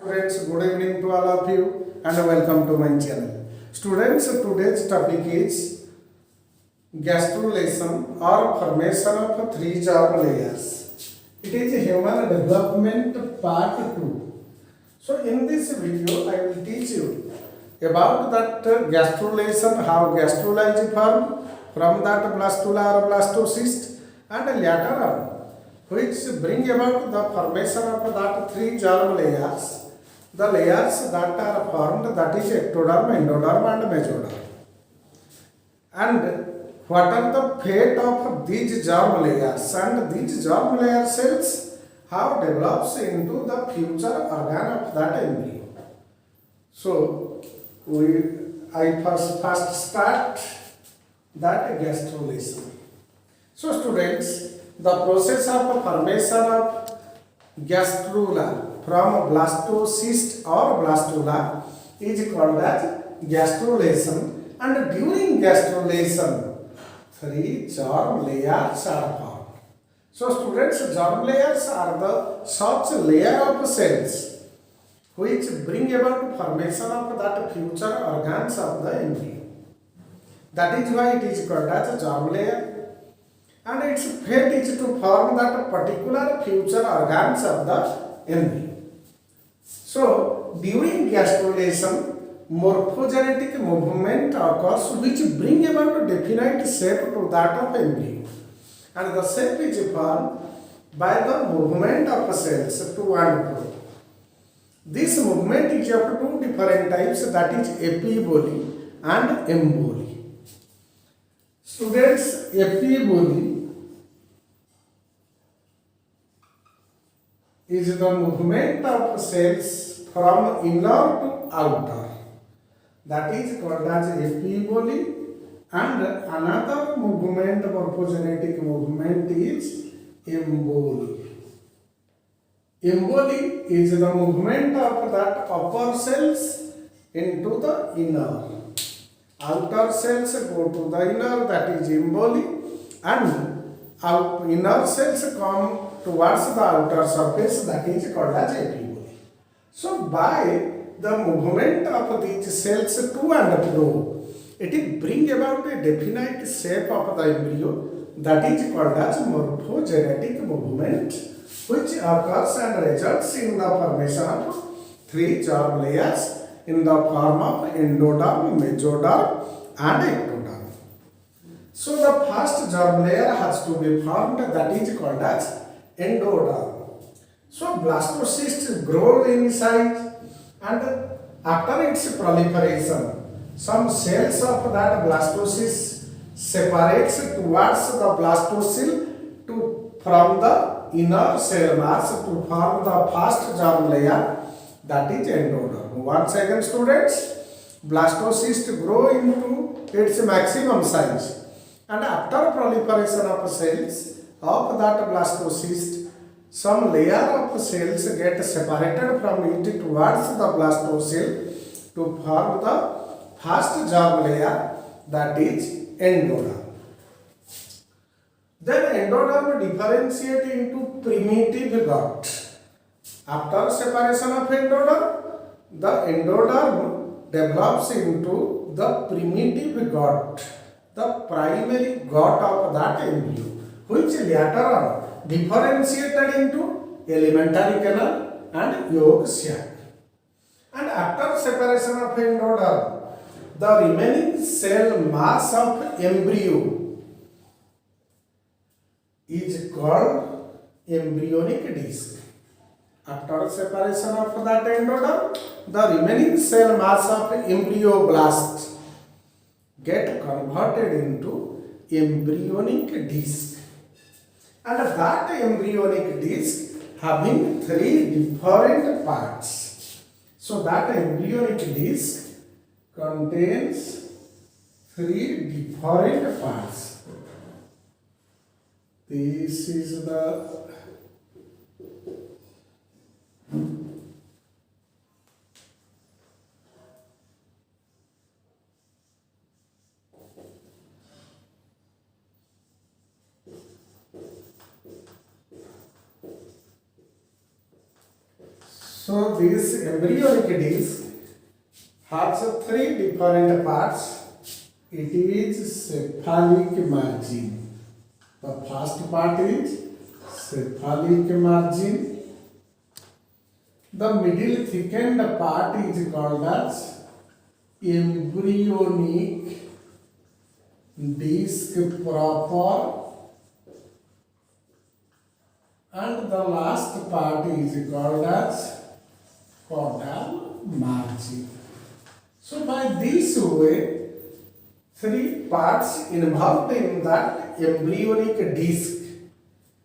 Students, good evening to all of you and welcome to my channel. Students, today's topic is gastrulation or formation of three germ layers. It is human development part 2. So in this video, I will teach you about that gastrulation, how gastrula is formed, from that blastula or blastocyst, and later on which bring about the formation of that three germ layers. The layers that are formed, that is ectoderm, endoderm and mesoderm. And what are the fate of these germ layers, and these germ layer cells how develops into the future organ of that embryo. So I first start that gastrulation. So students, the process of formation of gastrula from blastocyst or blastula is called as gastrulation, and during gastrulation three germ layers are formed. So students, germ layers are the such layer of cells which bring about formation of that future organs of the embryo. That is why it is called as a germ layer, and its fate is to form that particular future organs of the embryo. So during gastrulation, morphogenetic movement occurs which bring about a definite shape to that of embryo, and the shape is formed by the movement of cells to and fro. This movement is of two different types, that is epiboly and emboli. Students, epiboly is the movement of cells from inner to outer. That is called as epiboly, and another movement, morphogenetic movement, is emboli. Emboli is the movement of that upper cells into the inner. Outer cells go to the inner, that is emboli, and inner cells come towards the outer surface, that is called as epiboli. So by the movement of these cells to and fro, it will bring about a definite shape of the embryo, that is called as morphogenetic movement, which occurs and results in the formation of three germ layers in the form of endoderm, mesoderm and ectoderm. So the first germ layer has to be formed, that is called as endoderm. So blastocysts grow in size, and after its proliferation, some cells of that blastocyst separates towards the blastocell from the inner cell mass to form the first germ layer, that is endoderm. Once again students, blastocyst grow into its maximum size, and after proliferation of cells of that blastocyst, some layer of cells get separated from it towards the blastocell to form the first germ layer, that is endoderm. Then endoderm differentiate into primitive gut. After separation of endoderm, the endoderm develops into the primitive gut, the primary gut of that embryo, which later on differentiated into alimentary canal and yolk sac. And after separation of endoderm, the remaining cell mass of embryo is called embryonic disc. After separation of that endoderm, the remaining cell mass of embryoblast get converted into embryonic disc, and that embryonic disc having three different parts. So that embryonic disc contains three different parts. This is the So this embryonic disc has three different parts. It is cephalic margin. The first part is cephalic margin. The middle thickened part is called as embryonic disc proper, and the last part is called as caudal margin. So by this way, three parts involved in that embryonic disc,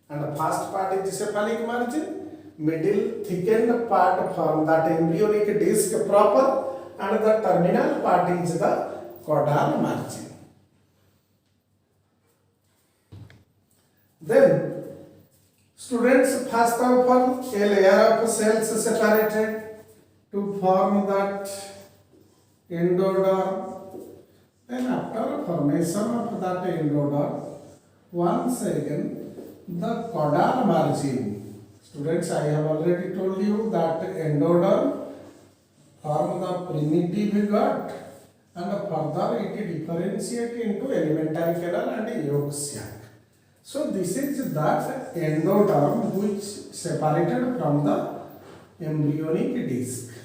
and the first part is cephalic margin, middle thickened part from that embryonic disc proper, and the terminal part is the caudal margin. Then students, first of all, a layer of cells separated to form that endoderm. Then after formation of that endoderm, once again the caudal margin. Students, I have already told you that endoderm form the primitive gut, and further it differentiate into alimentary canal and yolk sac. So this is that endoderm which separated from the embryonic disc.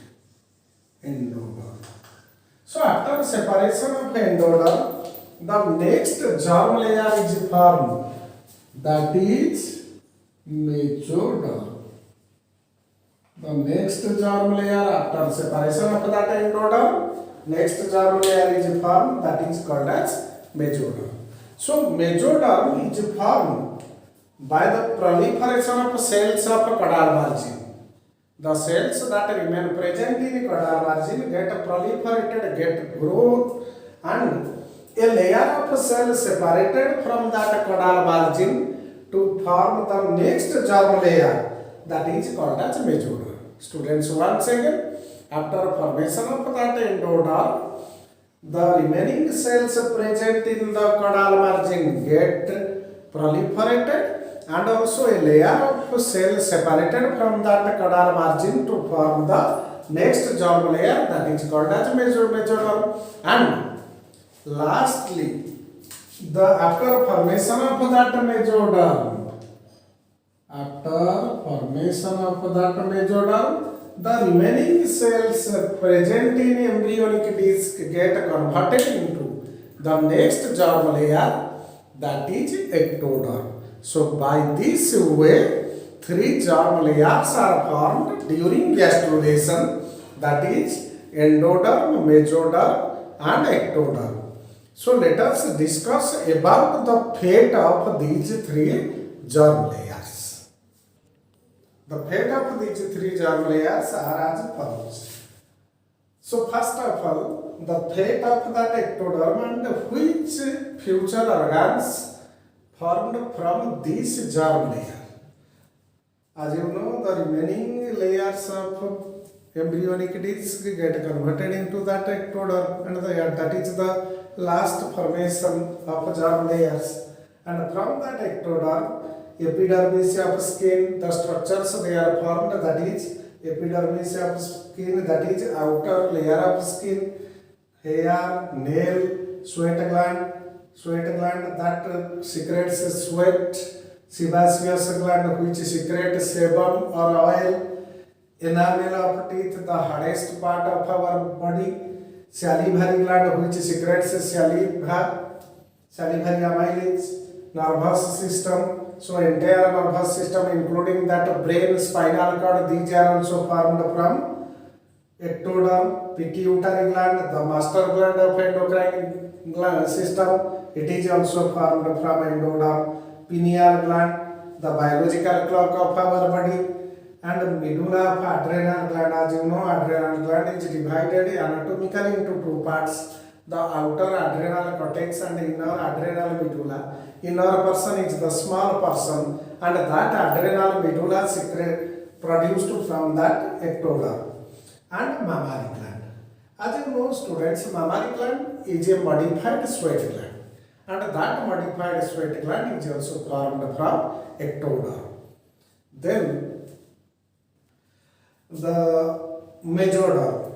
Endoderm. So after separation of endoderm, the next germ layer is formed, that is mesoderm. The next germ layer after separation of that endoderm, next germ layer is formed, that is called as mesoderm. So mesoderm is formed by the proliferation of cells of caudal margin. The cells that remain present in caudal margin get proliferated, get growth, and a layer of cells separated from that caudal margin to form the next germ layer, that is called as mesoderm. Students, once again, after formation of that endoderm, the remaining cells present in the caudal margin get proliferated, and also a layer of cells separated from that caudal margin to form the next germ layer, that is called as mesoderm. And lastly, after formation of that mesoderm, the remaining cells present in embryonic disc get converted into the next germ layer, that is ectoderm. So by this way, three germ layers are formed during gastrulation, that is endoderm, mesoderm and ectoderm. So let us discuss about the fate of these three germ layers. The fate of these three germ layers are as follows. So first of all, the fate of that ectoderm and which future organs formed from this germ layer. As you know, the remaining layers of embryonic disc get converted into that ectoderm, and that is the last formation of germ layers. And from that ectoderm, epidermis of skin, the structures they are formed, that is epidermis of skin, that is outer layer of skin, hair, nail, sweat gland that secretes sweat, sebaceous gland which secretes sebum or oil, enamel of teeth, the hardest part of our body, salivary gland which secretes salivary amylase, nervous system. So entire nervous system including that brain, spinal cord, these are also formed from ectoderm. Pituitary gland, the master gland of endocrine system, it is also formed from endoderm. Pineal gland, the biological clock of our body, and medulla of adrenal gland. As you know, adrenal gland is divided anatomically into two parts, the outer adrenal cortex and inner adrenal medulla. Inner portion is the small portion, and that adrenal medulla produced from that ectoderm. And mammary gland. As you know, students, mammary gland is a modified sweat gland, and that modified sweat gland is also formed from ectoderm. Then the mesoderm.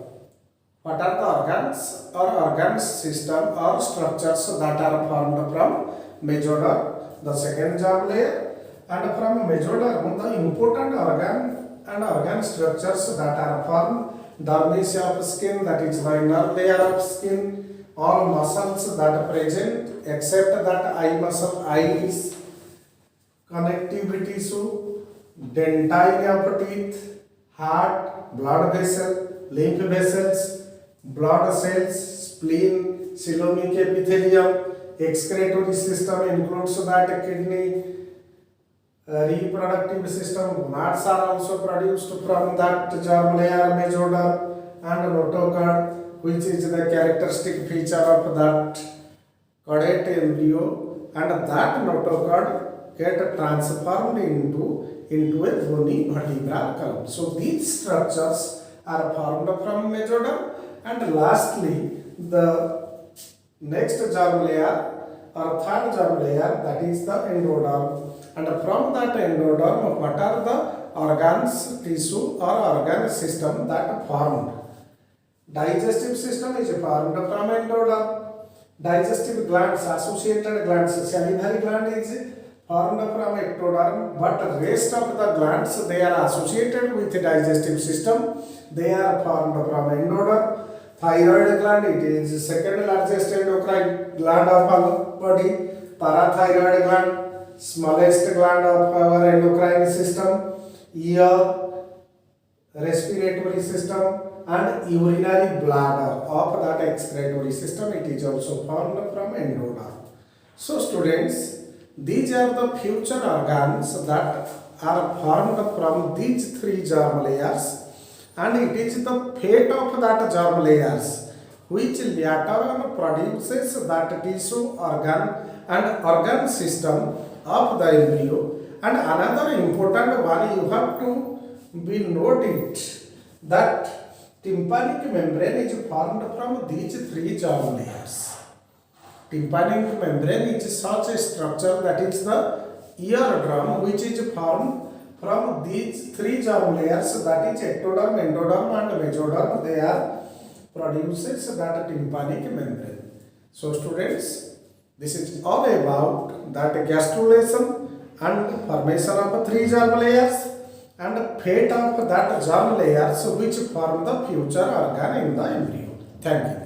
What are the organs or organ system or structures that are formed from mesoderm, the second germ layer, and from mesoderm the important organ and organ structures that are formed. Dermis of skin, that is the inner layer of skin, all muscles that are present except that eye muscle, eyes, connective tissue, dentine of teeth, heart, blood vessel, lymph vessels, blood cells, spleen, coelomic epithelium, excretory system includes that kidney, reproductive system, gonads are also produced from that germ layer mesoderm, and notochord, which is the characteristic feature of that caudate embryo, and that notochord get transformed into a bony vertebral column. So these structures are formed from mesoderm. And lastly, the next germ layer or third germ layer, that is the endoderm. And from that endoderm, what are the organs, tissue or organ system that formed? Digestive system is formed from endoderm. Digestive glands, associated glands, salivary gland is formed from ectoderm, but rest of the glands, they are associated with the digestive system. They are formed from endoderm. Thyroid gland, it is the second largest endocrine gland of our body. Parathyroid gland, smallest gland of our endocrine system. Ear, respiratory system, and urinary bladder of that excretory system, it is also formed from endoderm. So students, these are the future organs that are formed from these three germ layers, and it is the fate of that germ layers which later on produces that tissue, organ and organ system of the embryo. And another important one, you have to be noted that tympanic membrane is formed from these three germ layers. Tympanic membrane is such a structure that is the eardrum, which is formed from these three germ layers, that is ectoderm, endoderm and mesoderm. They are produces that tympanic membrane. So students, this is all about that gastrulation and formation of three germ layers and fate of that germ layers which form the future organ in the embryo. Thank you.